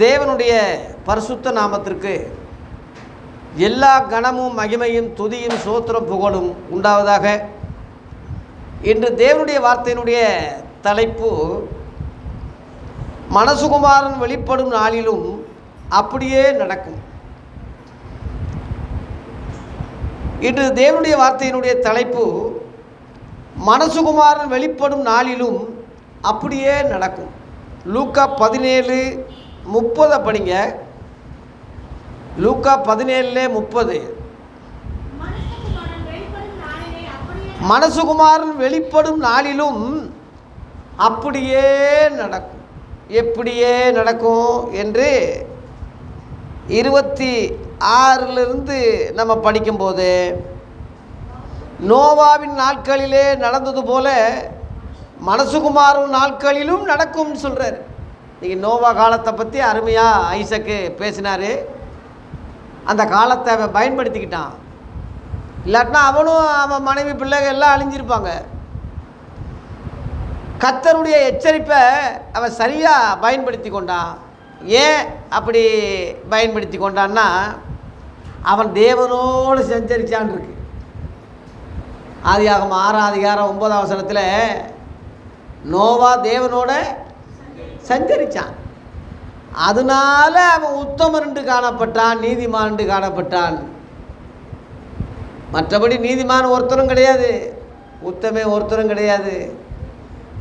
தேவனுடைய பரிசுத்த நாமத்திற்கு எல்லா கனமும் மகிமையும் துதியும் சோத்திரம் புகழும் உண்டாவதாக. இன்று தேவனுடைய வார்த்தையினுடைய தலைப்பு, மனசுகுமாரன் வெளிப்படும் நாளிலும் அப்படியே நடக்கும். இன்று தேவனுடைய வார்த்தையினுடைய தலைப்பு, மனசுகுமாரன் வெளிப்படும் நாளிலும் அப்படியே நடக்கும். லூக்கா 17:30 படிங்க. லூக்கா 17:30. மனசுகுமாரன் வெளிப்படும் நாளிலும் அப்படியே நடக்கும். எப்படியே நடக்கும் என்று 26 நம்ம படிக்கும்போது, நோவாவின் நாட்களிலே நடந்தது போல மனசுகுமாரன் நாட்களிலும் நடக்கும்னு சொல்கிறார். இன்றைக்கி நோவா காலத்தை பற்றி அருமையாக ஐசக்கு பேசினார். அந்த காலத்தை அவன் பயன்படுத்திக்கிட்டான். இல்லாட்டினா அவனும் அவன் மனைவி பிள்ளைகள் எல்லாம் அழிஞ்சிருப்பாங்க. கர்த்தருடைய எச்சரிப்பை அவன் சரியாக பயன்படுத்தி கொண்டான். ஏன் அப்படி பயன்படுத்தி கொண்டான்னா, அவன் தேவனோடு சஞ்சரிச்சான் இருக்கு. ஆதியாகமம் 6:9 நோவா தேவனோட சஞ்சரித்தான். அதனால அவன் உத்தமன் காணப்பட்டான், நீதிமான் காணப்பட்டான். மற்றபடி நீதிமான் ஒருத்தரும் கிடையாது, உத்தமே ஒருத்தரும் கிடையாது.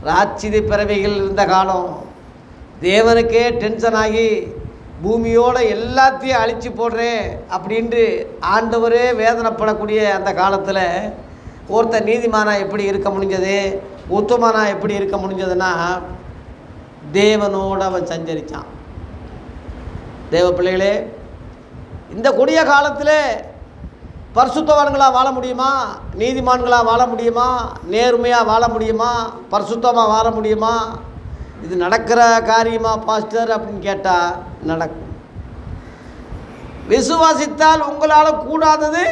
ராட்சித பிறவைகள் இருந்த காலம். தேவனுக்கே டென்ஷன் ஆகி பூமியோட எல்லாத்தையும் அழிச்சு போடுறேன் அப்படின்ட்டு ஆண்டவரே வேதனைப்படக்கூடிய அந்த காலத்தில் ஒருத்தர் நீதிமானாக எப்படி இருக்க முடிஞ்சது, உத்தமனாக எப்படி இருக்க முடிஞ்சதுன்னா, தேவனோடு அவன் சஞ்சரித்தான். தேவ பிள்ளைகளே, இந்த கொடிய காலத்தில் பரிசுத்தவான்களாக வாழ முடியுமா? நீதிமான்களாக வாழ முடியுமா? நேர்மையாக வாழ முடியுமா? பரிசுத்தமாக வாழ முடியுமா? இது நடக்கிற காரியமா பாஸ்டர் அப்படின்னு கேட்டால் நடக்கும். விசுவாசித்தால் உங்களால் கூடாதது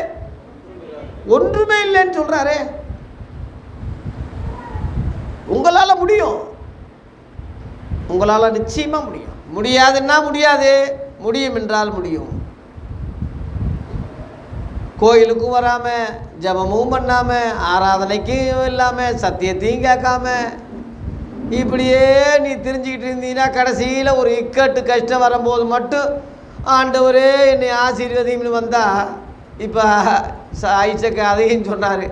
ஒன்றுமே இல்லைன்னு சொல்கிறாரே. உங்களால் முடியும், உங்களால் நிச்சயமாக முடியும். முடியாதுன்னா முடியாது, முடியும் என்றால் முடியும். கோயிலுக்கும் வராமல், ஜபமும் பண்ணாமல், ஆராதனைக்கும் இல்லாமல், சத்தியத்தையும் கேட்காம இப்படியே நீ தெரிஞ்சுக்கிட்டு இருந்தீங்கன்னா கடைசியில் ஒரு இக்கட்டு கஷ்டம் வரும்போது மட்டும் ஆண்டவரே என்னை ஆசீர்வதின்னு வந்தால், இப்போ ஐசக்கு அதையும் சொன்னார்,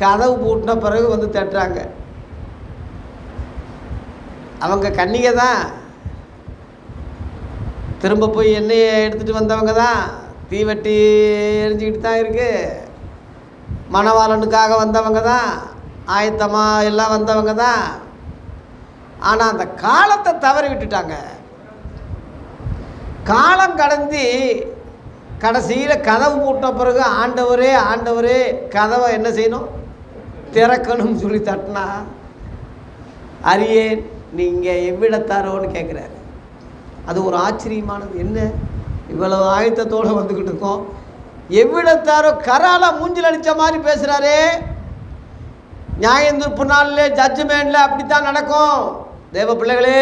கதவு பூட்டின பிறகு வந்து தட்டுறாங்க. அவங்க கன்னிகை தான், திரும்ப போய் எண்ணெயை எடுத்துகிட்டு வந்தவங்க தான், தீவட்டி எரிஞ்சிக்கிட்டு தான் இருக்குது. மணவாளனுக்காக வந்தவங்க தான், ஆயத்தமாக எல்லாம் வந்தவங்க தான். ஆனால் அந்த காலத்தை தவறி விட்டுட்டாங்க. காலம் கடந்து கடைசியில் கதவு பூட்டின பிறகு ஆண்டவரே ஆண்டவரே கதவை என்ன செய்யணும், திறக்கணும்னு சொல்லி தட்டினா, அரியேன் நீங்கள் எவ்விடத்தாரோன்னு கேட்குறாரு. அது ஒரு ஆச்சரியமானது. என்ன இவ்வளவு ஆயத்தத்தோடு வந்துக்கிட்டு இருக்கோம், எவ்விடத்தாரோ கரால மூஞ்சில் அடித்த மாதிரி பேசுகிறாரே. நியாயந்தீர்ப்பு நாளில் ஜட்ஜ்மெண்ட்டில் அப்படித்தான் நடக்கும். தேவ பிள்ளைகளே,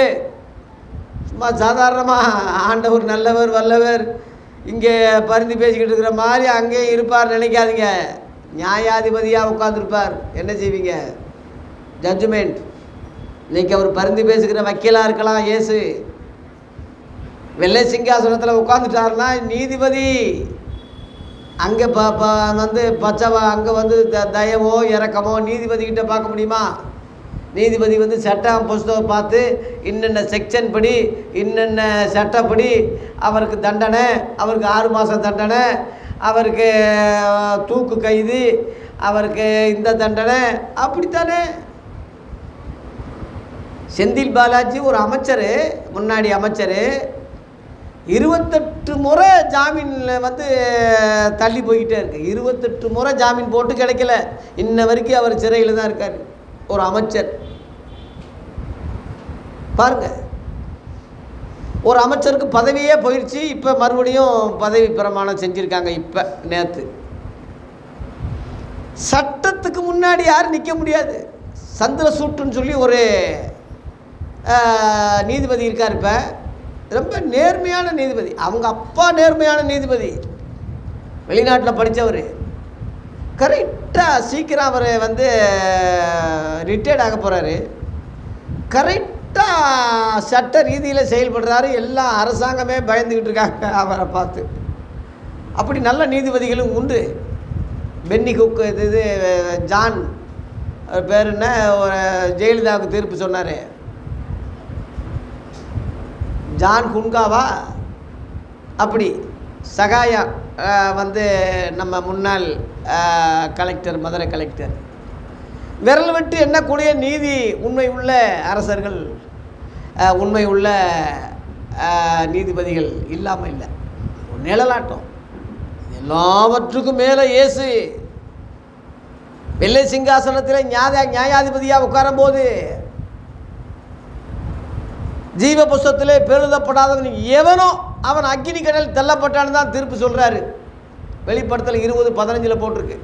சும்மா சாதாரணமாக ஆண்டவர் நல்லவர் வல்லவர் இங்கே பரிந்து பேசிக்கிட்டு இருக்கிற மாதிரி அங்கேயும் இருப்பார் நினைக்காதீங்க. நியாயாதிபதியாக உட்காந்துருப்பார். என்ன செய்வீங்க? ஜட்ஜ்மெண்ட். இன்றைக்கி அவர் பரிந்து பேசுகிற வக்கீலாக இருக்கலாம். இயேசு வெள்ளை சிங்காசனத்தில் உட்காந்துட்டாருன்னா நீதிபதி. அங்கே வந்து பச்சவா அங்கே வந்து தயவோ இறக்கமோ நீதிபதிக்கிட்ட பார்க்க முடியுமா? நீதிபதி வந்து சட்டம் புஸ்தகம் பார்த்து இன்னென்ன செக்ஷன் படி இன்னென்ன சட்டப்படி அவருக்கு தண்டனை, அவருக்கு 6 மாதம் தண்டனை, அவருக்கு தூக்கு கைது, அவருக்கு இந்த தண்டனை, அப்படித்தானே. செந்தில் பாலாஜி ஒரு அமைச்சர், முன்னாடி அமைச்சர், 28 முறை ஜாமீனில் வந்து தள்ளி போய்கிட்டே இருக்கு. 28 முறை ஜாமீன் போட்டு கிடைக்கல. இன்ன வரைக்கும் அவர் சிறையில் தான் இருக்கார். ஒரு அமைச்சர் பாருங்க, ஒரு அமைச்சருக்கு பதவியே போயிடுச்சு. இப்போ மறுபடியும் பதவி பிரமாணம் செஞ்சுருக்காங்க. இப்போ நேற்று சட்டத்துக்கு முன்னாடி யாரும் நிற்க முடியாது. சந்திரசூட்டுன்னு சொல்லி ஒரு நீதிபதி இருக்கார். இப்போ ரொம்ப நேர்மையான நீதிபதி. அவங்க அப்பா நேர்மையான நீதிபதி, வெளிநாட்டில் படித்தவர். கரெக்டாக சீக்கிரம் அவர் வந்து ரிட்டையர்ட் ஆக போகிறாரு. கரெக்டாக சட்ட ரீதியில் செயல்படுறாரு. எல்லா அரசாங்கமே பயந்துக்கிட்டு இருக்காங்க அவரை பார்த்து. அப்படி நல்ல நீதிபதிகளும் உண்டு. பென்னி குக், இது ஜான் பேர் என்ன, ஒரு ஜெயலலிதாவுக்கு தீர்ப்பு சொன்னார், ஜான் குன்காவா, அப்படி சகாயா வந்து நம்ம முன்னாள் கலெக்டர், மதுரை கலெக்டர். விரல் விட்டு எண்ணக்கூடிய நீதி உண்மை உள்ள அரசர்கள், உண்மை உள்ள நீதிபதிகள் இல்லாமல் இல்லை. நிழலாட்டம். எல்லாவற்றுக்கும் மேலே இயேசு வெள்ளை சிங்காசனத்தில் நியாயாதிபதியாக உட்காரும்போது ஜீவ புஸ்தகத்திலே பெருதப்படாதவன் எவனோ அவன் அக்கினி கடல் தள்ளப்பட்டான்னு தான் தீர்ப்பு சொல்கிறாரு. வெளிப்படுத்தல் 20:15 போட்டிருக்கு.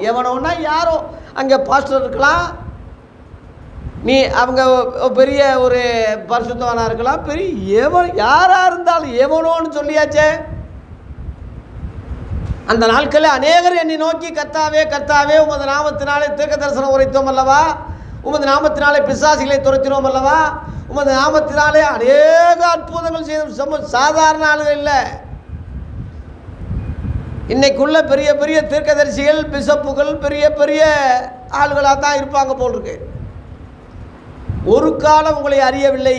எவனோன்னா யாரோ, அங்கே பாஸ்டர் இருக்கலாம், நீ அவங்க பெரிய ஒரு பரிசுத்தவனாக இருக்கலாம், பெரிய யாராக இருந்தாலும் எவனோன்னு சொல்லியாச்சே. அந்த நாட்களில் அநேகர் என்னை நோக்கி கர்த்தாவே கர்த்தாவே உமது நாமத்தினாலே தீர்க்க தரிசனம் உரைத்தோம் அல்லவா, உமது நாமத்தினாலே பிசாசிகளை துரத்தினோம் அல்லவா, உமது நாமத்தினாலே அநேக அற்புதங்கள் செய்த சாதாரண ஆளுகள் இல்லை. இன்னைக்குள்ள பெரிய பெரிய தீர்க்கதரிசிகள், பிசப்புகள் பெரிய பெரிய ஆளுகளாக தான் இருப்பாங்க போல் இருக்கு. ஒரு காலம் உங்களை அறியவில்லை,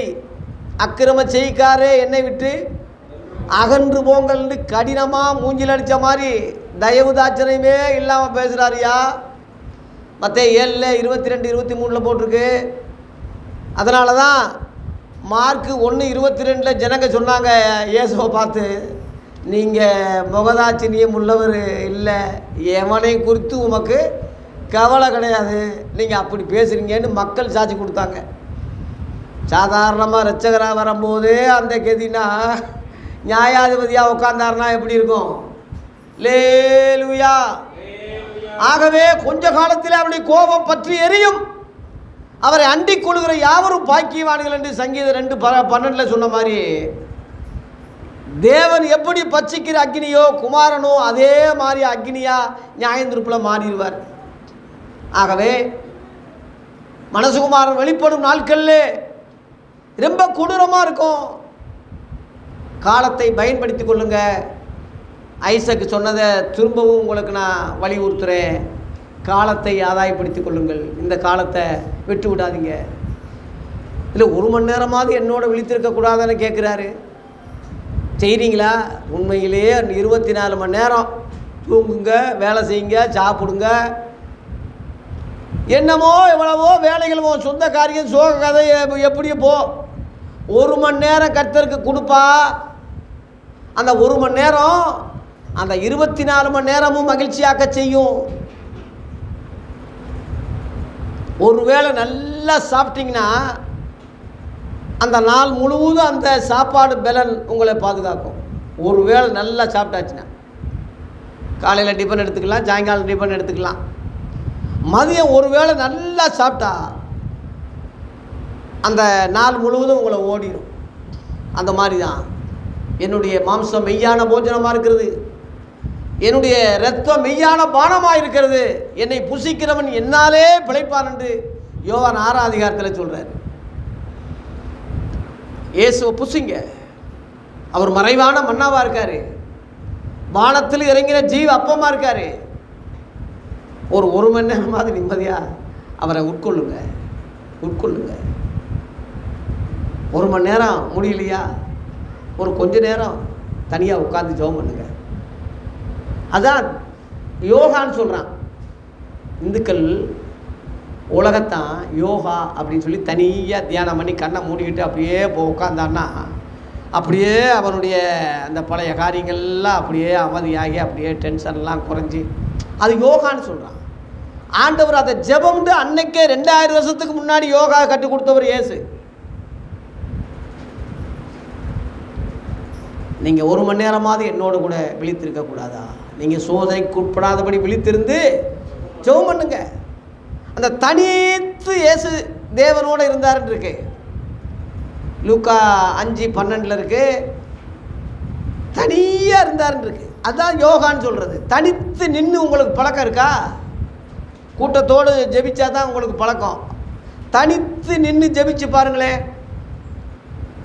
அக்கிரம செய்காரே என்னை விட்டு அகன்று போங்கள்னு கடினமாக மூஞ்சில் அடித்த மாதிரி தயவு தாட்சணையுமே இல்லாமல் பேசுகிறாரியா. மத்தேயு 7:22-23 போட்டிருக்கு. அதனால தான் மார்க் 1:22 ஜனங்க சொன்னாங்க இயேசுவை பார்த்து, நீங்கள் முகதாட்சிணியம் உள்ளவர் இல்லை, எவனை குறித்து உமக்கு கவலை கிடையாது, நீங்கள் அப்படி பேசுகிறீங்கன்னு மக்கள் சாட்சி கொடுத்தாங்க. சாதாரணமாக ரட்சகராக வரும்போது அந்த கதினா நியாயாதிபதியாக உட்கார்ந்தாருன்னா எப்படி இருக்கும்? லேலுயா. ஆகவே கொஞ்ச காலத்தில் அவருடைய கோபம் பற்றி எரியும், அவரை அண்டிக் கொள்கிற யாவரும் பாக்கியவான்கள் என்று சங்கீதம் 2:12 சொன்ன மாதிரி, தேவன் எப்படி பட்சிக்கிற அக்னியோ குமாரனோ அதே மாதிரி அக்னியா நியாயந்திருப்பில் மாறிடுவார். ஆகவே மனசுகுமாரன் வெளிப்படும் நாட்களில் ரொம்ப கொடூரமாக இருக்கும். காலத்தை பயன்படுத்தி கொள்ளுங்க. ஐசக் சொன்னதை திரும்பவும் உங்களுக்கு நான் வலியுறுத்துகிறேன். காலத்தை ஆதாயப்படுத்தி கொள்ளுங்கள். இந்த காலத்தை விட்டு விடாதீங்க. இல்லை 1 மணி நேரமாவது என்னோட விழித்திருக்கக்கூடாதுன்னு கேட்குறாரு. செய்கிறீங்களா? உண்மையிலேயே 24 மணி நேரம் தூங்குங்க, வேலை செய்யுங்க, சாப்பிடுங்க. என்னமோ எவ்வளவோ வேலைகளுமோ சொந்த காரியம் சோக கதை எப்படியோ போ. 1 மணி நேரம் கர்த்தருக்கு கொடுப்பா. அந்த 1 மணி நேரம் அந்த 24 மணி நேரமும் மகிழ்ச்சியாக்க செய்யும். ஒருவேளை நல்லா சாப்பிட்டீங்கன்னா அந்த நாள் முழுவதும் அந்த சாப்பாடு பலன் உங்களை பாதுகாக்கும். ஒருவேளை நல்லா சாப்பிட்டாச்சுன்னா காலையில் டிஃபன் எடுத்துக்கலாம், சாயங்காலம் டிஃபன் எடுத்துக்கலாம். மதியம் ஒருவேளை நல்லா சாப்பிட்டா அந்த நாள் முழுவதும் உங்களை ஓடிடும். அந்த மாதிரி தான் என்னுடைய மாம்சம் மெய்யான போஜனமாக இருக்கிறது, என்னுடைய இரத்தம் மெய்யான பானமாக இருக்கிறது, என்னை புசிக்கிறவன் என்னாலே பிழைப்பான் என்று யோவான் 6 சொல்கிறார். இயேசுவை புசிங்க. அவர் மறைவான மன்னாவாக இருக்கார், வானத்தில் இறங்கின ஜீவ அப்பமாக இருக்கார். ஒரு 1 மணி நேரமாவது நிம்மதியாக அவரை உட்கொள்ளுங்க. 1 மணி நேரம் முடியலையா, ஒரு கொஞ்ச நேரம் தனியாக உட்காந்து ஜெபம் பண்ணுங்க. அதான் யோகான்னு சொல்கிறான். இந்துக்கள் உலகத்தான் யோகா அப்படின்னு சொல்லி தனியாக தியானம் பண்ணி கண்ணை மூடிக்கிட்டு அப்படியே உட்காந்தான்னா அப்படியே அவனுடைய அந்த பழைய காரியங்கள்லாம் அப்படியே அமைதியாகி அப்படியே டென்ஷன்லாம் குறைஞ்சி அது யோகான்னு சொல்கிறான். ஆண்டவர் அதை ஜெபம்னு அன்னைக்கே 2000 வருஷத்துக்கு முன்னாடி யோகா கற்றுக் கொடுத்தவர் இயேசு. நீங்கள் 1 மணி நேரமாவது என்னோட கூட விழித்திருக்கக்கூடாதா? நீங்கள் சோதனைக்கு உட்படாதபடி விழித்திருந்து ஜெபம் பண்ணுங்க. அந்த தனித்து இயேசு தேவனோடு இருந்தாருன்னு இருக்கு. லூக்கா 5:12 இருக்குது. தனியாக இருந்தாருன்னு இருக்கு. அதுதான் யோகான்னு சொல்கிறது. தனித்து நின்று உங்களுக்கு பழக்கம் இருக்கா? கூட்டத்தோடு ஜெபிச்சா தான் உங்களுக்கு பழக்கம். தனித்து நின்று ஜெபிச்சு பாருங்களேன்.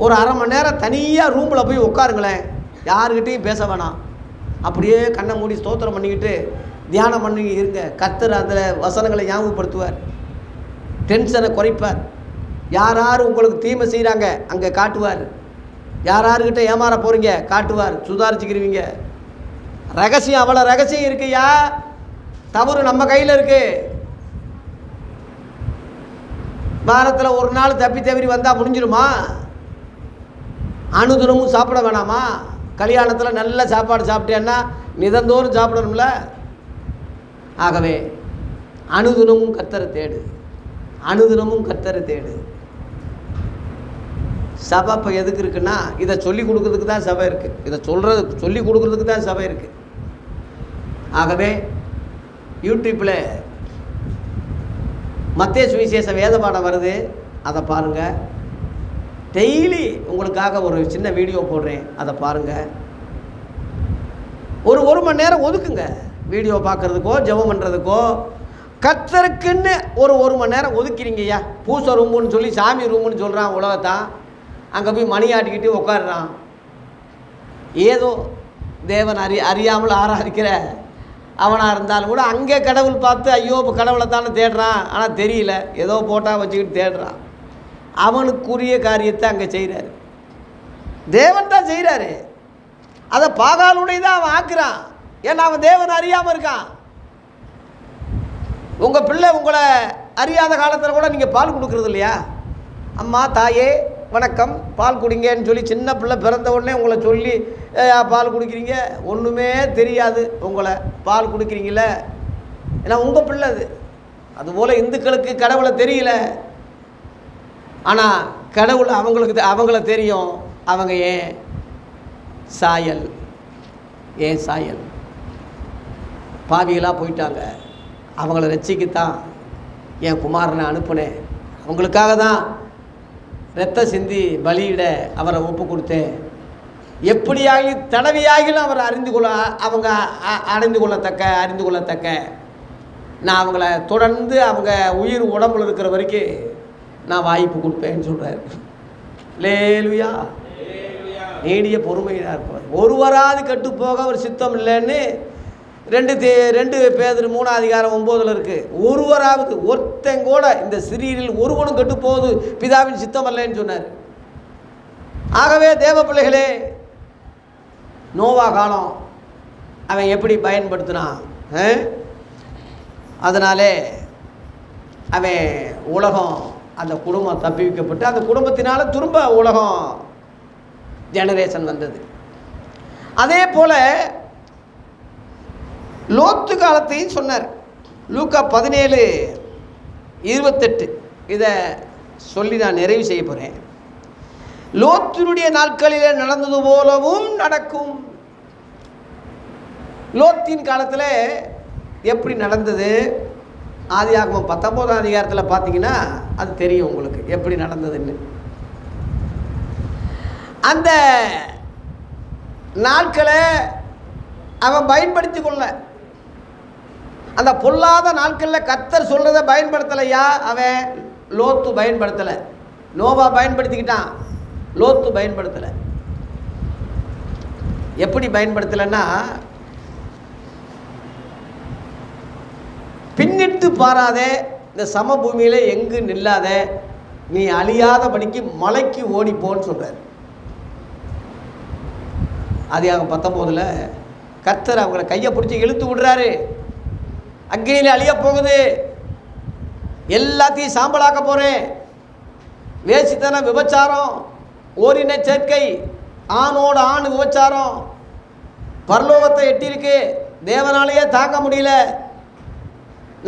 ஒரு அரை மணி நேரம் தனியாக ரூமில் போய் உட்காருங்களேன். யாருக்கிட்டையும் பேச வேணாம். அப்படியே கண்ணை மூடி ஸ்தோத்திரம் பண்ணிக்கிட்டு தியானம் பண்ணி இருங்க. கர்த்தர் அதில் வசனங்களை ஞாபகப்படுத்துவார், டென்ஷனை குறைப்பார். யார் யார் உங்களுக்கு தீமை செய்கிறாங்க அங்கே காட்டுவார். யார்கிட்ட ஏமாற போகிறீங்க காட்டுவார், சுதாரிச்சுக்கிருவீங்க. ரகசியம், அவ்வளோ ரகசியம் இருக்குயா. தவறு நம்ம கையில் இருக்கு. வாரத்தில் ஒரு நாள் தப்பி தவறி வந்தால் முடிஞ்சிடுமா? அனுதினமும் சாப்பிட வேணாமா? கல்யாணத்தில் நல்ல சாப்பாடு சாப்பிட்டேன்னா நிதந்தோறும் சாப்பிடணும்ல. ஆகவே அனுதினமும் கர்த்தரை தேடு, அனுதினமும் கர்த்தரை தேடு. சபை இப்போ எதுக்கு இருக்குன்னா இதை சொல்லி கொடுக்கறதுக்கு தான் சபை இருக்குது. இதை சொல்லி கொடுக்கறதுக்கு தான் சபை இருக்குது. ஆகவே யூடியூப்பில் மத்தேயு சுவிசேஷ வேத பாடம் வருது, அதை பாருங்கள். டெய்லி உங்களுக்காக ஒரு சின்ன வீடியோ போடுறேன், அதை பாருங்கள். ஒரு மணி நேரம் ஒதுக்குங்க வீடியோ பார்க்குறதுக்கோ ஜெபம் பண்ணுறதுக்கோ. கர்த்தருக்குன்னு ஒரு மணி நேரம் ஒதுக்கிறீங்கய்யா. பூசை ரூமுன்னு சொல்லி சாமி ரூமுன்னு சொல்கிறான் உலகத்தான். அங்கே போய் மணி ஆட்டிக்கிட்டு உட்காடுறான். ஏதோ தேவன் அறியாமல் ஆராதிக்கிற அவனாக இருந்தாலும் கூட அங்கே கடவுள் பார்த்து ஐயோ இப்போ கடவுளை தானே தேடுறான், ஆனால் தெரியல, ஏதோ போட்டால் வச்சுக்கிட்டு தேடுறான். அவனுக்குரிய காரியத்தை அங்கே செய்கிறாரு, தேவன் தான் செய்கிறாரு. அதை பாகாலுடைய தான் அவன் ஆக்குறான். ஏன்னா அவன் தேவன் அறியாமல் இருக்கான். உங்கள் பிள்ளை உங்களை அறியாத காலத்தில் கூட நீங்கள் பால் கொடுக்குறது இல்லையா? அம்மா தாயே வணக்கம் பால் குடிங்கன்னு சொல்லி சின்ன பிள்ளை பிறந்த உடனே உங்களை சொல்லி பால் குடிக்கிறீங்க. ஒன்றுமே தெரியாது உங்களை பால் குடிக்கிறீங்கள, ஏன்னா உங்கள் பிள்ளை அது. அதுபோல் இந்துக்களுக்கு கடவுளை தெரியல, ஆனால் கடவுள் அவங்கள தெரியும். அவங்க ஏன் சாயல் பாவிகளாக போயிட்டாங்க. அவங்கள ரட்சிக்கத்தான் என் குமாரனை அனுப்புனேன். அவங்களுக்காக தான் இரத்த சிந்தி பலியிட அவரை ஒப்பு கொடுத்தேன். எப்படியாகிலும் தடவையாகிலும் அவர் அறிந்து கொள்ளத்தக்க நான் அவங்கள தொடர்ந்து அவங்க உயிர் உடம்புல இருக்கிற வரைக்கும் நான் வாய்ப்பு கொடுப்பேன்னு சொல்கிறார். லேலுயா, நீடிய பொறுமையாக இருப்பார். ஒருவராது கட்டு போக அவர் சித்தம் இல்லைன்னு 2 பேதுரு 3:9 இருக்குது. ஒருவராவது ஒருத்தங்கூட இந்த சிறியில் ஒருவனும் கட்டு போகுது பிதாவின் சித்தம் அல்லன்னு சொன்னார். ஆகவே தேவ பிள்ளைகளே, நோவா காலம் அவன் எப்படி பயன்படுத்தினான், அதனாலே அவன் உலகம் அந்த குடும்பம் தப்பி வைக்கப்பட்டு அந்த குடும்பத்தினால திரும்ப உலகம் ஜெனரேஷன் வந்தது. அதே போல் லோத்து காலத்தையும் சொன்னார். லூக்கா 17:28 இதை சொல்லி நான் நிறைவு செய்ய போகிறேன். லோத்தினுடைய நாட்களிலே நடந்தது போலவும் நடக்கும். லோத்தின் காலத்தில் எப்படி நடந்தது? ஆதியாகமம் 19ஆம் அதிகாரத்தில் பார்த்தீங்கன்னா அது தெரியும் உங்களுக்கு எப்படி நடந்ததுன்னு. அந்த நாட்களை அவன் பயன்படுத்தி கொள்ள, அந்த பொல்லாத நாட்களில் கர்த்தர் சொல்கிறத பயன்படுத்தலையா? அவன் லோத்து பயன்படுத்தலை. நோவா பயன்படுத்திக்கிட்டான், லோத்து பயன்படுத்தலை. எப்படி பயன்படுத்தலைன்னா, பின்னிட்டு பாராதே, இந்த சமபூமியில் எங்கு நில்லாத, நீ அழியாதபடிக்கு மலைக்கு ஓடிப்போன்னு சொல்கிறார். ஆதியாகமம் 19 கர்த்தர் அவங்கள கையை பிடிச்சி இழுத்து விடுறாரு. அக்னியில் அழிய போகுது, எல்லாத்தையும் சாம்பலாக்க போகிறேன். வேசித்தனம், விபச்சாரம், ஓரின சேர்க்கை, ஆணோடு ஆண் விபச்சாரம் பரலோகத்தை எட்டியிருக்கு. தேவனாலேயே தாங்க முடியல.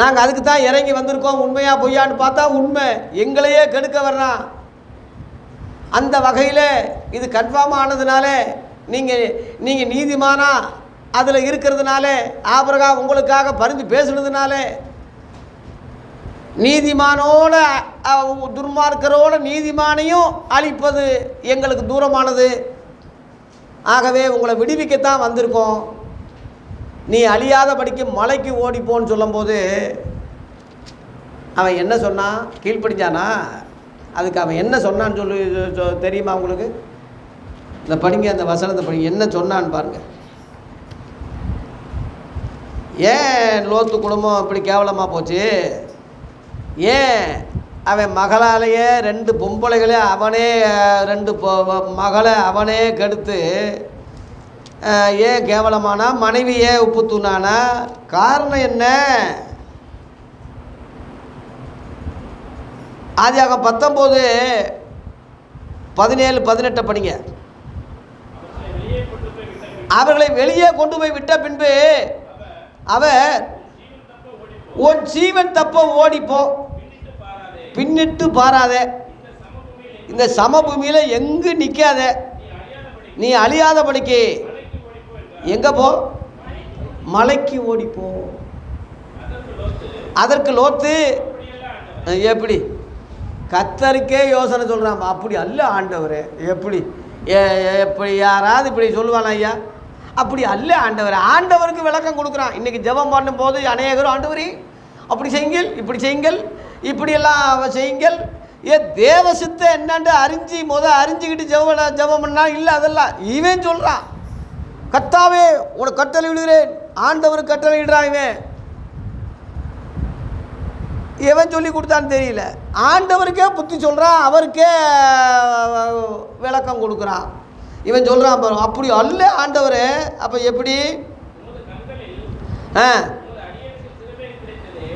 நாங்கள் அதுக்கு தான் இறங்கி வந்திருக்கோம். உண்மையா பொய்யான்னு பார்த்தா உண்மை, எங்களையே கெடுக்க வர்றான். அந்த வகையில் இது கன்ஃபார்ம் ஆனதுனால நீங்கள் நீதிமானா அதில் இருக்கிறதுனால, ஆபிரகாம் உங்களுக்காக பரிந்து பேசுனதுனால நீதிமானோட துன்மார்க்கரோட நீதிமானையும் அழிப்பது எங்களுக்கு தூரமானது. ஆகவே உங்களை விடுவிக்கத்தான் வந்திருக்கோம். நீ அழியாதபடிக்கு மலைக்கு ஓடிப்போன்னு சொல்லும்போது அவன் என்ன சொன்னான்? கீழ்ப்படிஞ்சானா? அதுக்கு அவன் என்ன சொன்னான்னு சொல்லி தெரியுமா உங்களுக்கு? இந்த படிங்க, அந்த வசனத்தை படிங்க, என்ன சொன்னான்னு பாருங்கள். ஏன் லோத்து குடும்பம் இப்படி கேவலமாக போச்சு? ஏன் அவன் மகளாலேயே 2 பொம்பளைகளே அவனே 2 மகளை அவனே கெடுத்து ஏன் கேவலமானா? மனைவியே உப்பு தூணானா? காரணம் என்ன? ஆதியாகமம் 19:17-18 படிங்க. அவர்களை வெளியே கொண்டு போய் விட்ட பின்பு அவர், உன் ஜீவன் தப்ப ஓடிப்போ, பின்னிட்டு பாராதே, இந்த சமபூமியில் எங்கு நிற்காத, நீ அழியாதபடிக்கு எங்க போ? மலைக்கு ஓடிப்போ. அதற்கு லோத்து, எப்படி? கர்த்தருக்கே யோசனை சொல்கிறான். அப்படி அல்ல ஆண்டவரே. எப்படி எப்படி யாராவது இப்படி சொல்லுவானா ஐயா? அப்படி அல்ல ஆண்டவர். ஆண்டவருக்கு விளக்கம் கொடுக்குறான். இன்றைக்கி ஜெபம் பண்ணும்போது அநேகரும் ஆண்டவரே அப்படி செய்யுங்கள், இப்படி செய்யுங்கள், இப்படியெல்லாம் செய்யுங்கள், தேவ சித்த என்னன்னு அறிஞ்சிக்கிட்டு ஜெபம் பண்ணா இல்லை. அதெல்லாம் இவன் சொல்கிறான். கர்த்தாவே உனக்கு கட்டளை விடுகிறேன், ஆண்டவருக்கு கட்டளை விடுறான். இவன் சொல்லி கொடுத்தான்னு தெரியல. ஆண்டவருக்கே புத்தி சொல்கிறான், அவருக்கே விளக்கம் கொடுக்குறான். இவன் சொல்கிறான் பாரு, அப்படி அல்ல ஆண்டவரே. அப்போ எப்படி? ஆ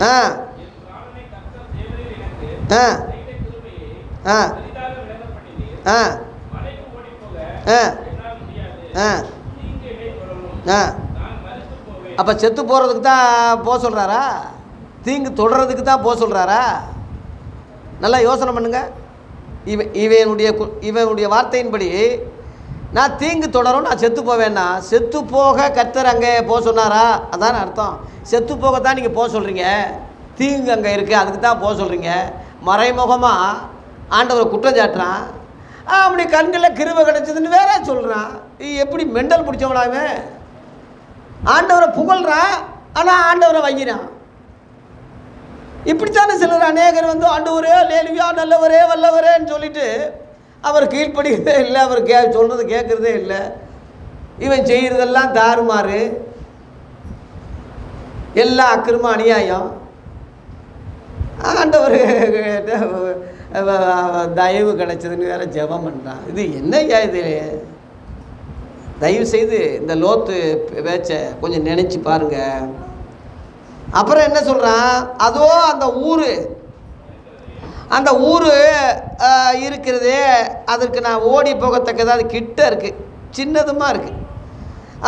ஆ ஆ ஆ ஆ ஆ ஆ அப்போ செத்து போகிறதுக்கு தான் போக சொல்கிறாரா? தீங்கு தொடர்றதுக்கு தான் போக சொல்கிறாரா? நல்லா யோசனை பண்ணுங்க. இவனுடைய வார்த்தையின்படி நான் தீங்கு தொடரும், நான் செத்து போவேன்னா, செத்து போக கர்த்தர் அங்கே போக சொன்னாரா? அதான அர்த்தம். செத்து போகத்தான் நீங்கள் போக சொல்கிறீங்க. தீங்கு அங்கே இருக்குது, அதுக்கு தான் போக சொல்கிறீங்க. மறைமுகமாக ஆண்டவரை குற்றம் சாட்டுறான். அப்படி கண்களில் கிருபை கிடைச்சதுன்னு வேற சொல்கிறான். எப்படி மெண்டல் பிடிச்சவனாவே? ஆண்டவரை புகழ்றான், ஆனால் ஆண்டவரை வைக்கிறான். இப்படித்தானே சிலர் அநேகர் ஆண்டவரே லேலுயா நல்லவரே வல்லவரேன்னு சொல்லிட்டு அவர் கீழ்ப்படுகிறதே இல்லை, அவர் சொல்கிறது கேட்குறதே இல்லை. இவன் செய்கிறதெல்லாம் தாறுமாறு, எல்லாம் அக்கிரம அநியாயம். ஆண்டவர் தயவு கிடைச்சதுன்னு வேற ஜெபம் பண்ணுறான். இது என்னையா இது? தயவு செய்து இந்த லோத்து பேச்சை கொஞ்சம் நினச்சி பாருங்க. அப்புறம் என்ன சொல்கிறான்? அதோ அந்த ஊர் இருக்கிறது, அதற்கு நான் ஓடி போகத்தக்கது. அது கிட்ட இருக்குது, சின்னதுமாக இருக்குது.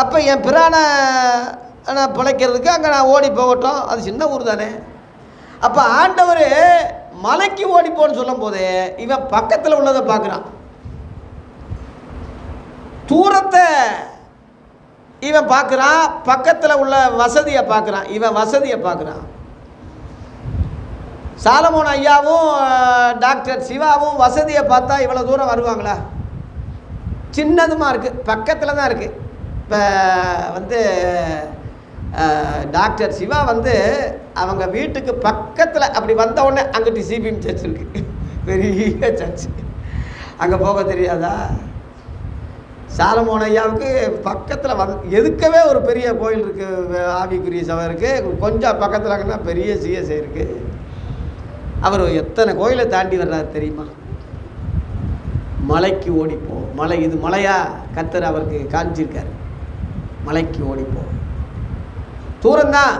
அப்போ என் பிராண நான் பிழைக்கிறதுக்கு அங்கே நான் ஓடி போகட்டும், அது சின்ன ஊர் தானே. அப்போ ஆண்டவர் மலைக்கு ஓடிப்போன்னு சொல்லும் போது இவன் பக்கத்தில் உள்ளதை பார்க்குறான், தூரத்தை இவன் பார்க்குறான், பக்கத்தில் உள்ள வசதியை பார்க்குறான். இவன் வசதியை பார்க்குறான். சாலமோன் ஐயாவும் டாக்டர் சிவாவும் வசதியை பார்த்தா இவ்வளோ தூரம் வருவாங்களா? சின்னதுமாக இருக்குது, பக்கத்தில் தான் இருக்குது. இப்போ டாக்டர் சிவா அவங்க வீட்டுக்கு பக்கத்தில் அப்படி வந்த உடனே அங்கிட்டு சிபிஎம் சர்ச் இருக்குது, பெரிய சர்ச்சு. அங்கே போக தெரியாதா? சாலமோன் ஐயாவுக்கு பக்கத்தில் எதுக்கவே ஒரு பெரிய கோயில் இருக்குது, ஆவிக்குரிய சபை இருக்குது. கொஞ்சம் பக்கத்தில் பெரிய சிஎஸ்ஐ இருக்குது. அவர் எத்தனை கோயிலை தாண்டி வர்றாரு தெரியுமா? மலைக்கு ஓடிப்போ. மலை இது மலையா? கர்த்தர் அவருக்கு காமிச்சிருக்காரு. மலைக்கு ஓடிப்போ. தூரம்தான்,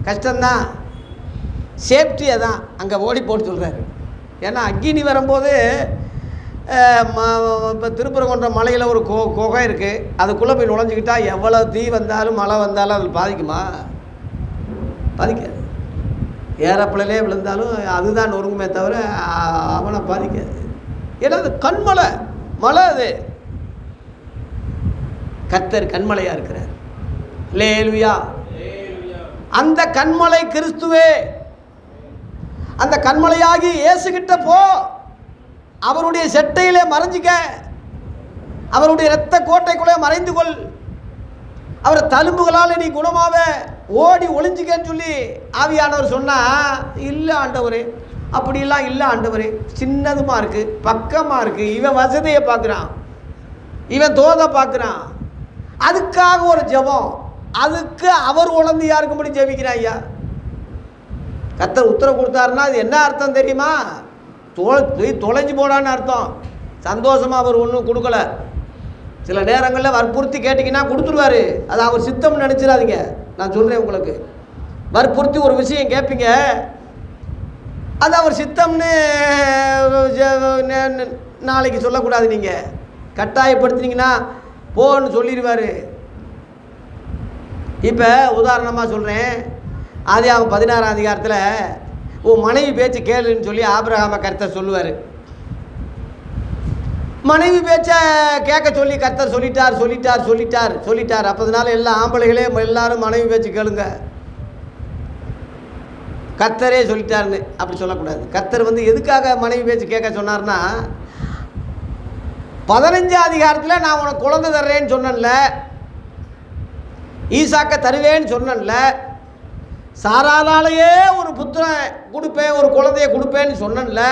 கஷ்டம்தான், சேஃப்டியை தான் அங்கே ஓடிப்போன்னு சொல்கிறாரு. ஏன்னா அக்கினி வரும்போது இப்போ திருப்பரங்குன்றம் மலையில் ஒரு குகை இருக்குது, அதுக்குள்ளே போய் நுழைஞ்சிக்கிட்டால் எவ்வளோ தீ வந்தாலும் மழை வந்தாலும் அதில் பாதிக்குமா? பாதிக்காது. ஏரோப்ளேனே விழுந்தாலும் அதுதான் நொறுங்குமே தவிர அவனை பாதிக்காது. ஏன்னா அது கண்மலை, மலை. அது கர்த்தர் கண்மலையாக இருக்கிறார். அல்லேலூயா. அந்த கண்மலை கிறிஸ்துவே. அந்த கண்மலையாகி இயேசுகிட்ட போ, அவருடைய செட்டையிலே மறைஞ்சிக்க, அவருடைய இரத்த கோட்டைக்குள்ளே மறைந்து கொள், அவர் தழும்புகளால் நீ குணமாவ, ஓடி ஒளிஞ்சிக்கன்னு சொல்லி ஆவியானவர் சொன்னால், இல்லை ஆண்டவரே, அப்படிலாம் இல்லை ஆண்டவரே, சின்னதுமா இருக்குது, பக்கமாக இருக்குது, இவன் வசதியை பார்க்குறான், இவன் தோதை பார்க்குறான். அதுக்காக ஒரு ஜெபம், அதுக்கு அவர் உழந்தையா இருக்கும்படி ஜெபிக்கிறான். ஐயா, கர்த்தர் உத்தரவு கொடுத்தாருன்னா அது என்ன அர்த்தம் தெரியுமா? தொலைஞ்சு போடான்னு அர்த்தம். சந்தோஷமாக அவர் ஒன்றும் கொடுக்கல. சில நேரங்களில் வற்புறுத்தி கேட்டிங்கன்னா கொடுத்துருவார். அது அவர் சித்தம்னு நினச்சிடாதீங்க. நான் சொல்கிறேன் உங்களுக்கு, வற்புறுத்தி ஒரு விஷயம் கேட்பீங்க, அது அவர் சித்தம்னு நாளைக்கு சொல்லக்கூடாது. நீங்கள் கட்டாயப்படுத்தினீங்கன்னா போன்னு சொல்லிடுவார். இப்போ உதாரணமாக சொல்கிறேன், ஆதியாகமம் 16ஆம் அதிகாரத்தில் உன் மனைவி பேச்சு கேளுன்னு சொல்லி ஆபிரகாமை கர்த்தர் சொல்லுவார். மனைவி பேச்சை கேட்க சொல்லி கர்த்தர் சொல்லிட்டார். அப்போதுனால எல்லா ஆம்பளைகளே எல்லாரும் மனைவி பேச்சு கேளுங்க, கர்த்தரே சொல்லிட்டாருன்னு அப்படி சொல்லக்கூடாது. கர்த்தர் எதுக்காக மனைவி பேச்சு கேட்க சொன்னார்னா, 15ஆம் அதிகாரத்தில் நான் உனக்கு குழந்தை தர்றேன்னு சொன்னேன்ல, ஈசாக்க தருவேன்னு சொன்னேன்ல, சாராளாலேயே ஒரு புத்திரன் கொடுப்பேன், ஒரு குழந்தைய கொடுப்பேன்னு சொன்னேன்ல.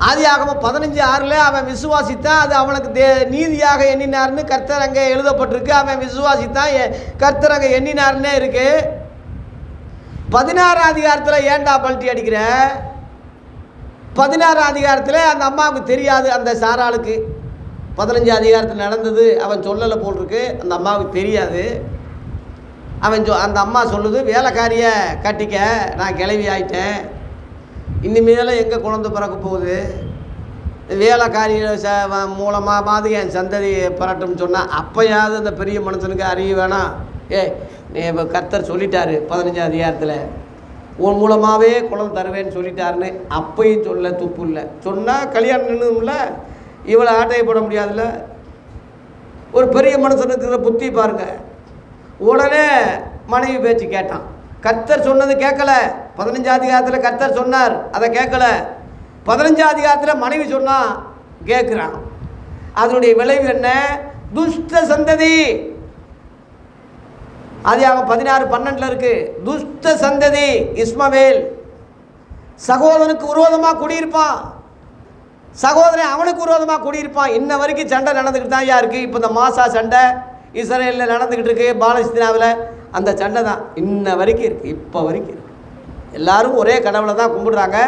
ஆதியாகமம் 15:6 அவன் விசுவாசித்தான், அது அவனுக்கு நீதியாக எண்ணினார்னு கர்த்தர் அங்கே எழுதப்பட்டிருக்கு. அவன் விசுவாசித்தான், கர்த்தர் அங்கே எண்ணினார்னே இருக்கு. 16ஆம் அதிகாரத்தில் ஏன்டா பல்ட்டி அடிக்கிற? 16ஆம் அதிகாரத்தில் அந்த அம்மாவுக்கு தெரியாது, அந்த சாராளுக்கு 15ஆம் அதிகாரத்தில் நடந்தது அவன் சொல்லலை போல் இருக்கு, அந்த அம்மாவுக்கு தெரியாது. அந்த அம்மா சொல்லுது, வேலைக்காரியை கட்டிக்க, நான் கிளவி ஆயிட்டேன், இனிமேல் எங்கே குழந்தை பிறக்க போகுது, வேலைக்காரி மூலமாக என் சந்ததி பரட்டும்னு சொன்னால், அப்போயாவது அந்த பெரிய மனுஷனுக்கு அறிய வேணாம். நீ இப்போ கர்த்தர் சொல்லிட்டாரு 15ஆம் அதிகாரத்தில் உன் மூலமாகவே குழந்தை தருவேன்னு சொல்லிட்டாருன்னு. அப்பையும் சொல்ல துப்பு இல்லை. சொன்னால் கல்யாணம் நின்றும்ல, இவளை ஆட்டையப்பட முடியாதுல்ல. ஒரு பெரிய மனுஷனுக்கு இருக்கிற புத்தி பாருங்க. உடனே மனைவி பேச்சு கேட்டான். கர்த்தர் சொன்னது கேட்கல. 15ஆம் அதிகாரத்தில் கர்த்தர் சொன்னார், அதை கேட்கல. 15ஆம் அதிகாரத்தில் மனைவி சொன்னால் கேட்குறான். அதனுடைய விளைவு என்ன? துஷ்ட சந்ததி. ஆதியாகமம் 16:12 இருக்கு. துஷ்ட சந்ததி இஸ்மவேல் சகோதரனுக்கு விரோதமாக குடியிருப்பான், சகோதரன் அவனுக்கு விரோதமாக குடியிருப்பான். இன்ன வரைக்கும் சண்டை நடந்துக்கிட்டு தான் இருக்குது. இப்போ இந்த மாசா சண்டை இஸ்ரேலில் நடந்துக்கிட்டு இருக்கு, பாலஸ்தீனாவில் அந்த சண்டை தான் இன்ன வரைக்கும் இருக்குது. இப்போ வரைக்கும் இருக்குது. எல்லோரும் ஒரே கடவுளை தான் கும்பிடுறாங்க.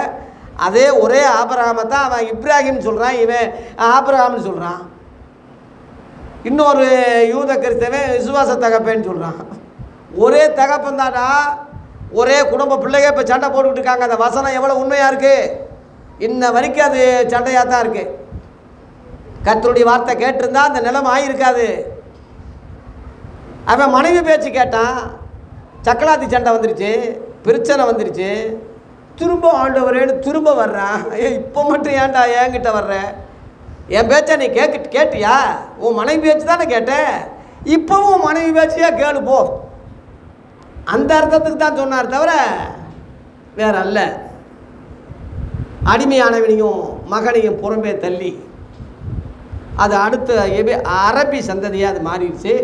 அதே ஒரே ஆபிரகாமை தான் அவன் இப்ராஹிம் சொல்கிறான், இவன் ஆபிரகாம்னு சொல்கிறான். இன்னொரு யூத கிறிஸ்தவன் விசுவாச தகப்பேன்னு சொல்கிறான். ஒரே தகப்பன் தானா, ஒரே குடும்ப பிள்ளைங்க இப்போ சண்டை போட்டுக்கிட்டு இருக்காங்க. அந்த வசனம் எவ்வளோ உண்மையாக இருக்குது. இன்ன வரைக்கும் அது சண்டையாக தான் இருக்குது. கர்த்தருடைய வார்த்தை கேட்டிருந்தா அந்த நிலைமை ஆகியிருக்காது. அவன் மனைவி பேச்சு கேட்டான், சக்கலாத்தி சண்டை வந்துருச்சு, பிரச்சனை வந்துருச்சு. திரும்ப ஆண்டவரேன்னு திரும்ப வர்றான். இப்போ மட்டும் ஏன்டா என்கிட்ட வர்ற? என் பேச்சை நீ கேட்டியா? உன் மனைவி பேச்சு தானே கேட்டேன், இப்போவும் உன் மனைவி பேச்சியா கேளு போ. அந்த அர்த்தத்துக்கு தான் சொன்னார், தவிர வேற அல்ல. அடிமையானவனையும் மகனையும் புறம்பே தள்ளி அது அடுத்த அரபி சந்ததியாக அது மாறிடுச்சு.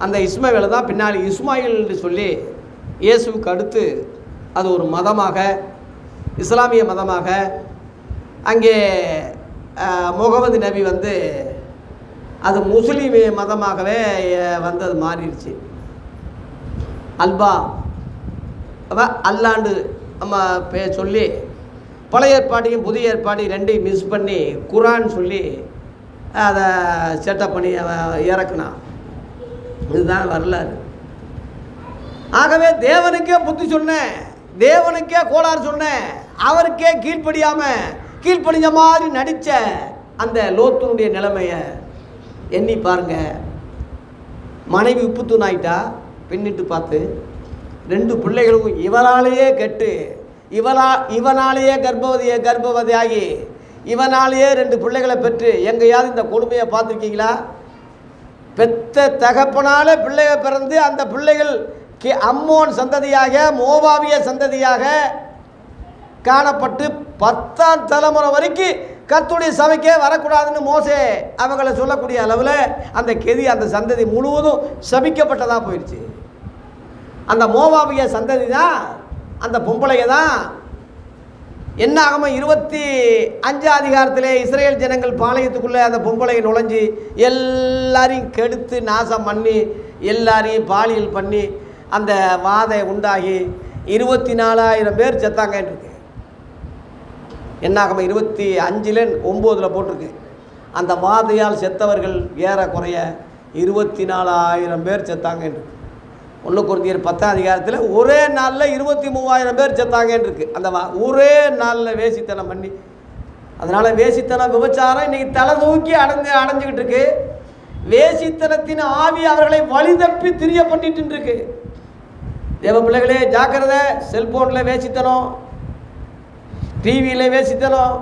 அந்த இஸ்மாயில் தான் பின்னாடி இஸ்மாயில் என்று சொல்லி இயேசுவுக்கு அடுத்து அது ஒரு மதமாக, இஸ்லாமிய மதமாக, அங்கே முகமது நபி அது முஸ்லீம் மதமாகவே அது மாறிடுச்சு. அல்பா அல்லாண்டு நம்ம சொல்லி பழைய ஏற்பாட்டையும் புதிய ஏற்பாட்டையும் ரெண்டையும் மிஸ் பண்ணி குரான் சொல்லி அதை செட்டப் பண்ணி இறக்குனான். இதுதான் வரலாறு. ஆகவே தேவனுக்கே புத்தி சொன்னேன், தேவனுக்கே கோளாறு சொன்னேன், அவருக்கே கீழ்ப்படிஞ்ச மாதிரி நடித்த அந்த லோத்துனுடைய நிலைமையை எண்ணி பாருங்க. மனைவி உப்பு தூணாயிட்டா, பின்னிட்டு பார்த்து 2 பிள்ளைகளும் இவனாலேயே கெட்டு, இவனாலேயே கர்ப்பவதியாகி இவனாலேயே 2 பிள்ளைகளை பெற்று, எங்கேயாவது இந்த கொடுமையை பார்த்துருக்கீங்களா? பெத்த தகப்பனால பிள்ளைகள் பிறந்து அந்த பிள்ளைகள் அம்மோன் சந்ததியாக மோவாபிய சந்ததியாக காணப்பட்டு 10ஆம் தலைமுறை வரைக்கும் கர்த்தருடைய சபைக்கே வரக்கூடாதுன்னு மோசே அவங்கள சொல்லக்கூடிய அளவில் அந்த கெதி அந்த சந்ததி முழுவதும் சபிக்கப்பட்டதாக போயிடுச்சு. அந்த மோவாபிய சந்ததி தான் அந்த பொம்பளைய தான் என்ன ஆகாம 25 அதிகாரத்திலே இஸ்ரேல் ஜனங்கள் பாளையத்துக்குள்ளே அந்த பொம்பளையை நுழைஞ்சி எல்லாரையும் கெடுத்து நாசம் பண்ணி எல்லாரையும் பாலியல் பண்ணி அந்த வாதை உண்டாகி 24,000 பேர் செத்தாங்கன்னு இருக்கு. என்னாகம 25:9 போட்டிருக்கு. அந்த வாதையால் செத்தவர்கள் ஏறக்குறைய 24,000 பேர் செத்தாங்கன்னு இருக்கு. 1 கொரிந்தியர் 10ஆம் அதிகாரத்தில் ஒரே நாளில் 23,000 பேர் செத்தாங்கன்னு இருக்கு. அந்த ஒரே நாளில் வேசித்தனம் பண்ணி, அதனால் வேசித்தனம் விபச்சாரம் இன்றைக்கி தலை தூக்கி அடைஞ்சிக்கிட்டு இருக்கு. வேசித்தனத்தின் ஆவி அவர்களை வழிதப்பி திரிய பண்ணிட்டு இருக்கு. தேவ பிள்ளைகளே ஜாக்கிரதை. செல்போனில் வேசித்தனம், டிவியில் வேசித்தனம்,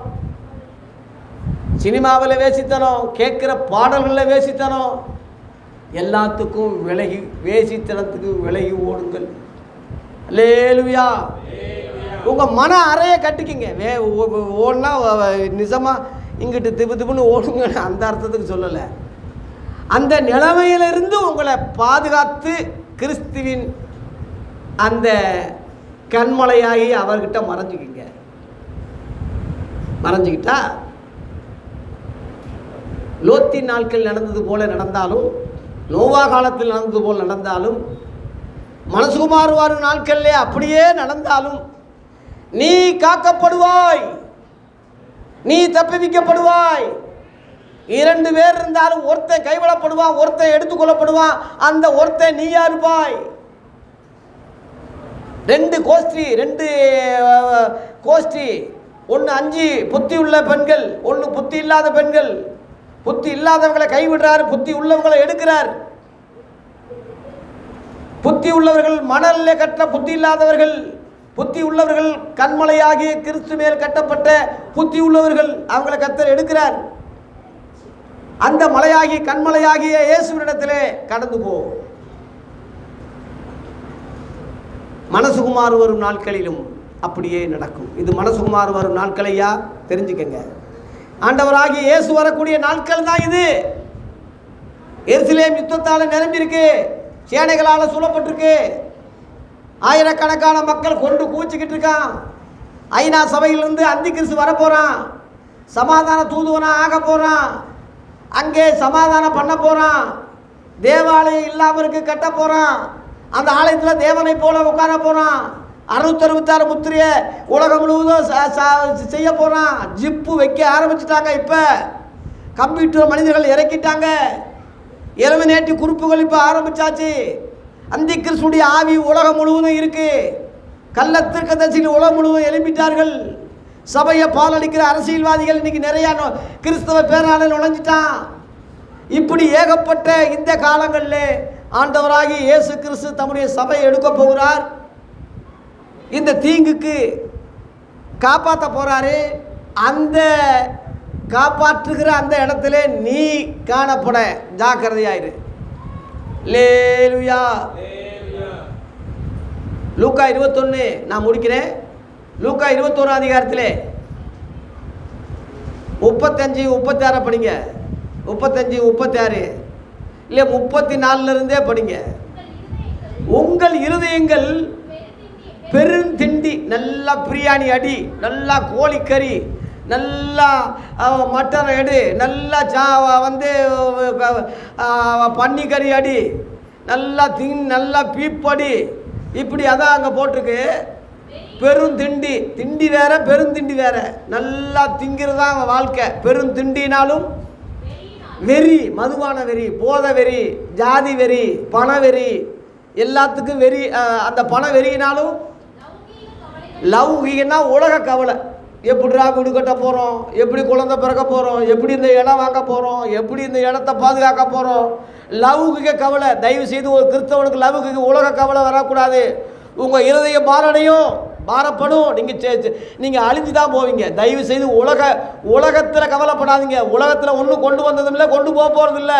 சினிமாவில் வேசித்தனம், கேட்குற பாடல்களில் வேசித்தனம், எல்லாத்துக்கும் விலகி வேசித்தனத்துக்கு விலகி ஓடுங்கள். அல்லேலூயா. உங்கள் மன அறையை கட்டிக்கிங்க. ஓடுனா நிஜமாக இங்கிட்டு திப்பு திப்புன்னு ஓடுங்கன்னு அந்த அர்த்தத்துக்கு சொல்லலை. அந்த நிலைமையிலிருந்து உங்களை பாதுகாத்து கிறிஸ்துவின் அந்த கண்மலையாகி அவர்கிட்ட மறைஞ்சிக்கிட்டா லோத்தின் நாட்கள் நடந்தது போல நடந்தாலும், நோவா காலத்தில் நடந்தது போல் நடந்தாலும், மனசுகுமார் வரும் நாட்களிலே அப்படியே நடந்தாலும் நீ காக்கப்படுவாய், நீ தப்புவிக்கப்படுவாய். 2 பேர் இருந்தாலும் ஒருத்தன் கைவிடப்படுவான், ஒருத்தன் எடுத்துக்கொள்ளப்படுவான். அந்த ஒருத்தன் நீயா இருப்பாய். 2 கோஷ்டி, 1 5 புத்தி உள்ள பெண்கள், 1 புத்தி இல்லாத பெண்கள். புத்தி இல்லாதவங்களை கைவிடுறார், புத்தி உள்ளவங்களை எடுக்கிறார். புத்தி உள்ளவர்கள் மணலில் கட்ட புத்தி இல்லாதவர்கள், புத்தி உள்ளவர்கள் கண்மலையாகிய கிறிஸ்து மேல் கட்டப்பட்ட புத்தி உள்ளவர்கள், அவங்களை கர்த்தர் எடுக்கிறார். அந்த மலையாகி கண்மலையாகிய இயேசுவினிடத்திலே கடந்து போ. மனசுகுமார் வரும் நாட்களிலும் அப்படியே நடக்கும். இது மனசுகுமார் வரும் நாட்களையா தெரிஞ்சுக்கங்க. ஆண்டவராகிய இயேசு வரக்கூடிய நாட்கள் தான் இது. எருசலேம் யுத்தத்தால் நிரம்பியிருக்கு, சேனைகளால் சூழப்பட்டிருக்கு, ஆயிரக்கணக்கான மக்கள் கொண்டு கூச்சிக்கிட்டு இருக்கான். ஐநா சபையிலிருந்து அந்தி கிறிஸ்து வரப்போகிறான், சமாதான தூதுவனாக ஆக போகிறான், அங்கே சமாதானம் பண்ண போகிறான், தேவாலயம் இல்லாமல் இருக்கு கட்ட போகிறான், அந்த ஆலயத்தில் தேவனை போல உட்கார போகிறான், 666 முத்திரையை உலகம் முழுவதும் செய்ய போகிறான். ஜிப்பு வைக்க ஆரம்பிச்சிட்டாங்க. இப்போ கம்ப்யூட்டர் மனிதர்கள் இறக்கிட்டாங்க, எலிமினேட்டி குறிப்புகள் இப்போ ஆரம்பித்தாச்சு. அந்தி கிறிஸ்துடைய ஆவி உலகம் முழுவதும் இருக்குது. கள்ளத்திற்கதரிசிகள் உலகம் முழுவதும் எழுப்பிட்டார்கள். சபையை பாலடிக்கிற அரசியல்வாதிகள் இன்றைக்கி நிறையா கிறிஸ்தவ பேரால நுழைஞ்சிட்டான். இப்படி ஏகப்பட்ட இந்த காலங்களில் ஆண்டவராகி இயேசு கிறிஸ்து தம்முடைய சபையை எடுக்க போகிறார். இந்த தீங்குக்கு காப்பாற்ற போகிறாரு. அந்த காப்பாற்றுகிற அந்த இடத்துல நீ காணப்பட ஜாக்கிரதையாயிரு. அல்லேலூயா. லூக்கா 21 நான் முடிக்கிறேன். லூக்கா 21 அதிகாரத்தில் 35 36 படிங்க. 35 36 இல்லை 34 படிங்க. உங்கள் இருதயங்கள் பெருந்திண்டி, நல்லா பிரியாணி அடி, நல்லா கோழிக்கறி, நல்லா மட்டன் எடு, நல்லா பன்னிக்கறி அடி, நல்லா நல்லா பீப்படி, இப்படி அதான் அங்கே போட்டிருக்கு. பெருந்திண்டி, திண்டி வேற பெருந்திண்டி வேற. நல்லா திங்கிறது தான் வாழ்க்கை. பெருந்திண்டினாலும் வெறி, மதுவான வெறி, போத வெறி, ஜாதி வெறி, பண வெறி, எல்லாத்துக்கும் வெறி. அந்த பண வெறியினாலும் லௌகீகன்னா உலக கவலை. எப்படிடா வீடு கட்ட போகிறோம், எப்படி குழந்தை பிறக்க போகிறோம், எப்படி இந்த இடம் வாங்க போகிறோம், எப்படி இந்த இடத்த பாதுகாக்க போகிறோம், லௌகிக கவலை. தயவு செய்து ஒரு கிறிஸ்தவனுக்கு லௌகிக உலக கவலை வரக்கூடாது. உங்கள் இருதய பாரடையும், பாரப்படும். நீங்கள் அழிஞ்சு தான் போவீங்க. தயவு செய்து உலகத்தில் கவலைப்படாதீங்க. உலகத்தில் ஒன்றும் கொண்டு வந்ததும் இல்லை, கொண்டு போக போகிறதில்ல.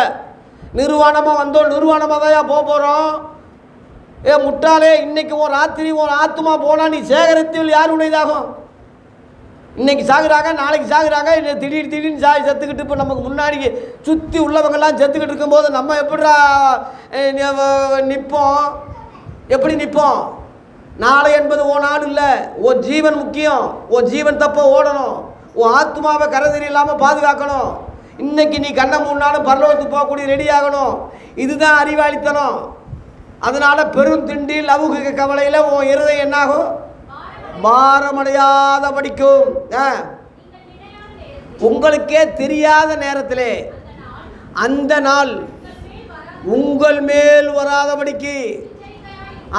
நிர்வாணமாக வந்தோம், நிர்வாணமாக தான் போக போகிறோம். முட்டாளே, இன்னைக்கு ஒரு ராத்திரி ஒரு ஆத்மா போனால் நீ சேகரித்தில் யார் உடையதாகும்? இன்னைக்கு சாகுறாங்க, நாளைக்கு சாகுறாங்க, இல்லை திடீர்னு செத்துக்கிட்டு இப்போ நமக்கு முன்னாடி சுற்றி உள்ளவங்கெல்லாம் செத்துக்கிட்டு இருக்கும்போது நம்ம எப்படிடா நிற்போம்? எப்படி நிற்போம்? நாளை என்பது ஓ நாடு இல்லை, ஓ ஜீவன் முக்கியம். ஓ ஜீவன் தப்ப ஓடணும். உன் ஆத்மாவை கரை இல்லாமல் பாதுகாக்கணும். இன்னைக்கு நீ கண்ணை மூணாலும் பரலோகத்துக்கு போகக்கூடிய ரெடி ஆகணும். இதுதான் அறிவாளித்தனம். அதனால பெரும் திண்டி லவுக கவலையில் உன் இருதயம் என்னாகும்? பாரமடையாத படிக்கும். உங்களுக்கே தெரியாத நேரத்திலே அந்த நாள் உங்கள் மேல் வராதபடிக்கு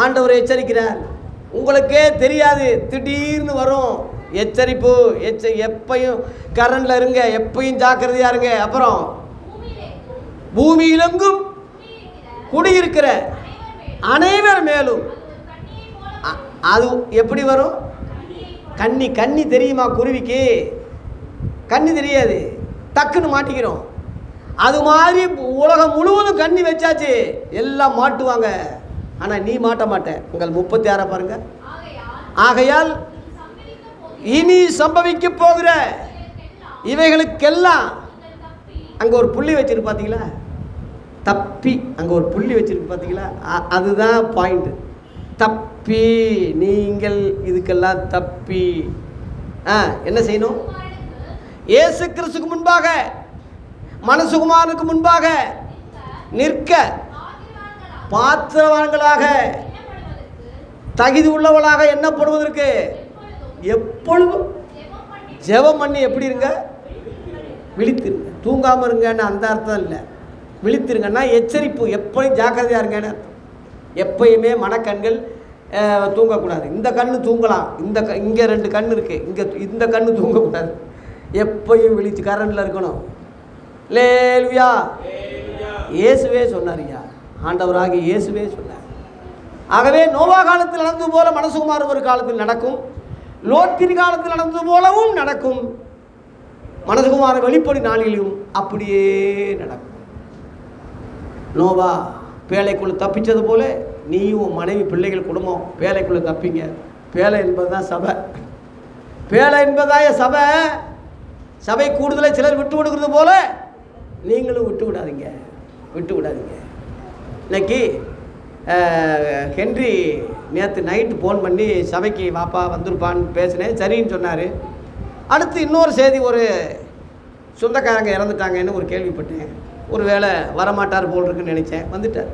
ஆண்டவர் எச்சரிக்கிறார். உங்களுக்கே தெரியாது, திடீர்னு வரும். எச்சரிப்பு. எப்பையும் கரண்டில் இருங்க, எப்பையும் ஜாக்கிரதையா இருங்க. அப்புறம் பூமியிலெங்கும் குடியிருக்கிற அனைவர் மேலும். அது எப்படி வரும்? கண்ணி தெரியுமா? குருவிக்கு கண்ணி தெரியாது, டக்குன்னு மாட்டிக்கிறோம். அது மாதிரி உலகம் முழுவதும் கண்ணி வச்சாச்சு, எல்லாம் மாட்டுவாங்க. ஆனால் நீ மாட்ட மாட்டேன். உங்கள் 36 பாருங்க. ஆகையால் இனி சம்பவிக்க போகிற இவைகளுக்கெல்லாம் அங்கே ஒரு புள்ளி வச்சிருக்கு பார்த்தீங்களா? தப்பி அங்கே ஒரு புள்ளி வச்சிருக்கு பார்த்தீங்களா? அதுதான் பாயிண்ட். தப்பி நீங்கள் இதுக்கெல்லாம் தப்பி என்ன செய்யணும்? இயேசு கிறிஸ்துக்கு முன்பாக, மனசுகுமாரனுக்கு முன்பாக நிற்க பாத்திரவான்களாக, தகுதி உள்ளவளாக எண்ணப்படுவதற்கு எப்பொழுதும் ஜெபம் பண்ணி எப்படி இருங்க? விழித்திருங்க. தூங்காமல் இருங்கன்னு அந்த அர்த்தம் இல்லை. விழித்திருங்கன்னா எச்சரிப்பு, எப்பயும் ஜாக்கிரதையாக இருங்கன்னு அர்த்தம். எப்பயுமே மனக்கண்கள் தூங்கக்கூடாது. இந்த கண்ணு தூங்கலாம், இங்கே 2 கண் இருக்குது, இங்கே இந்த கண்ணு தூங்கக்கூடாது. எப்பயும் விழித்து கரண்டில் இருக்கணும். லேலுயா. இயேசுவே சொன்னார்யா, ஆண்டவராகிய இயேசுவே சொன்னார். ஆகவே நோவா காலத்தில் நடந்தது போல மனசுகுமார் ஒரு காலத்தில் நடக்கும். லோத்தின் காலத்தில் நடந்தது போலவும் நடக்கும். மனசுகுமார வெளிப்படி நாளிலும் அப்படியே நடக்கும். நோவா பேழைக்குள்ளே தப்பிச்சது போல நீயும் உன் மனைவி பிள்ளைகள் குடும்பம் பேழைக்குள்ளே தப்பிங்க. பேழை என்பது தான் சபை. பேழை என்பதாய சபை. சபை கூடுதலை சிலர் விட்டு விடுகிறது போல நீங்களும் விட்டு விடாதீங்க. இன்னைக்கு ஹென்றி நேற்று நைட்டு ஃபோன் பண்ணி சபைக்கு வாப்பா வந்துருப்பான்னு பேசினேன். சரின்னு சொன்னார். அடுத்து இன்னொரு செய்தி, ஒரு சொந்தக்காரங்க இறந்துட்டாங்கன்னு ஒரு கேள்விப்பட்டேன். ஒரு வேளை வரமாட்டார் போல் இருக்குன்னு நினச்சேன். வந்துட்டார்.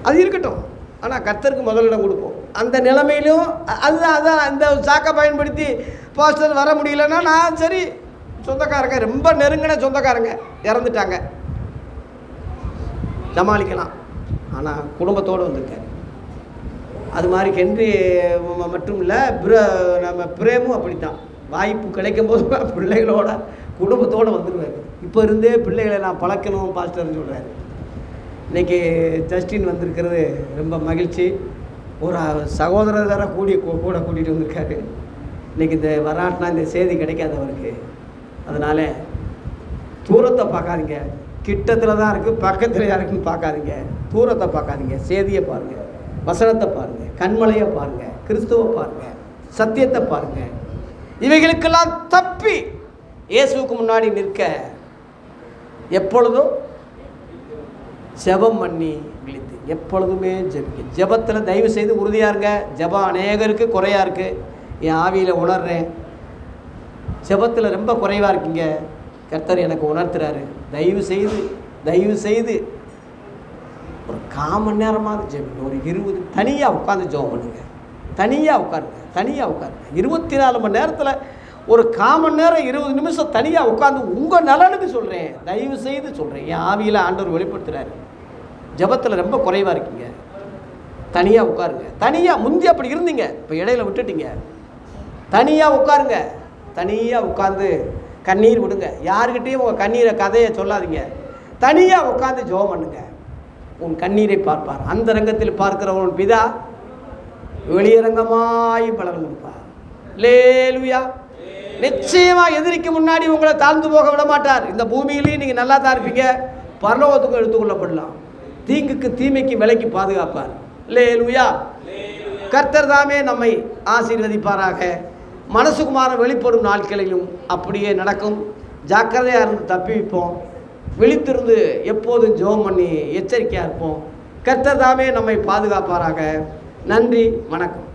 அது இருக்கட்டும், ஆனால் கர்த்தருக்கு முதலிடம் கொடுப்போம். அந்த நிலைமையிலும் அதான் இந்த சாக்கை பயன்படுத்தி பாஸ்டர் வர முடியலன்னா நான் சரி, சொந்தக்காரங்க ரொம்ப நெருங்கின சொந்தக்காரங்க இறந்துட்டாங்க, சமாளிக்கலாம். ஆனால் குடும்பத்தோடு வந்திருக்காரு. அது மாதிரி ஹென்றி மட்டும் இல்லை, நம்ம பிரேமும் அப்படித்தான். வாய்ப்பு கிடைக்கும் போது பிள்ளைகளோட குடும்பத்தோடு வந்துடுவார். இப்போ இருந்தே பிள்ளைகளை நான் பழக்கணும் பாஸ்டர்னு சொல்கிறாரு. இன்றைக்கி ஜஸ்டின் வந்திருக்கிறது ரொம்ப மகிழ்ச்சி. ஒரு சகோதரர் தர கூட கூட்டிகிட்டு வந்திருக்காரு. இன்றைக்கி இந்த வராட்டினா இந்த செய்தி கிடைக்காது அவருக்கு. அதனால் தூரத்தை பார்க்காதீங்க, கிட்டத்தில் தான் இருக்குது, பக்கத்தில் இருக்குன்னு பார்க்காதீங்க. தூரத்தை பார்க்காதீங்க, செய்தியை பாருங்கள், வசனத்தை பாருங்கள், கண்மலையை பாருங்கள், கிறிஸ்துவை பாருங்கள், சத்தியத்தை பாருங்கள். இவைகளுக்கெல்லாம் தப்பி இயேசுவுக்கு முன்னாடி நிற்க எப்பொழுதும் ஜெபம் பண்ணி விழித்து எப்பொழுதுமே ஜெபிக்க. ஜெபத்தில் தயவு செய்து உறுதியாக இருங்க. ஜெபம் அநேகருக்கு குறையாக இருக்குது. என் ஆவியில் உணர்றேன். ஜெபத்தில் ரொம்ப குறைவாக இருக்கீங்க. கர்த்தர் எனக்கு உணர்த்துறாரு. தயவு செய்து ஒரு 1/4 மணி நேரமாவது ஜெபிங்க. ஒரு 20 தனியாக உட்காந்து ஜெபம் பண்ணுங்க. தனியாக உட்காருங்க. 24 மணி நேரத்தில் ஒரு 1/4 மணி நேரம் 20 நிமிஷம் தனியாக உட்காந்து உங்கள் நலனுக்கு சொல்கிறேன். தயவு செய்து சொல்கிறேன். என் ஆவியில் ஆண்டவர் வெளிப்படுத்துகிறாரு. ஜெபத்தில் ரொம்ப குறைவாக இருக்கீங்க. தனியாக உட்காருங்க. தனியாக முந்தி அப்படி இருந்தீங்க, இப்போ இடையில விட்டுட்டீங்க. தனியாக உட்காருங்க. தனியாக உட்காந்து கண்ணீர் விடுங்க. யாருக்கிட்டேயும் உங்கள் கண்ணீரை கதையை சொல்லாதீங்க. தனியாக உட்காந்து ஜெபம் பண்ணுங்க. உன் கண்ணீரை பார்ப்பார். அந்த ரங்கத்தில் பார்க்கிறவன் பிதா வெளியரங்கமாய் பலன் கொடுப்பார். லேலுயா. நிச்சயமாக எதிரிக்கு முன்னாடி உங்களை தாழ்ந்து போக விட மாட்டார். இந்த பூமியிலையும் நீங்கள் நல்லா தான் இருப்பீங்க, பரலோகத்துக்கும் எடுத்துக்கொள்ளப்படலாம். தீங்குக்கு தீமைக்கு விலைக்கு பாதுகாப்பார். அல்லேலூயா. கர்த்தர் தாமே நம்மை ஆசீர்வதிப்பாராக. மனசுக்குமான வெளிப்படும் நாட்களிலும் அப்படியே நடக்கும். ஜாக்கிரதையாக இருந்து தப்பிப்போம். விழித்திருந்து எப்போதும் ஜெபம் பண்ணி எச்சரிக்கையாக இருப்போம். கர்த்தர் தாமே நம்மை பாதுகாப்பாராக. நன்றி, வணக்கம்.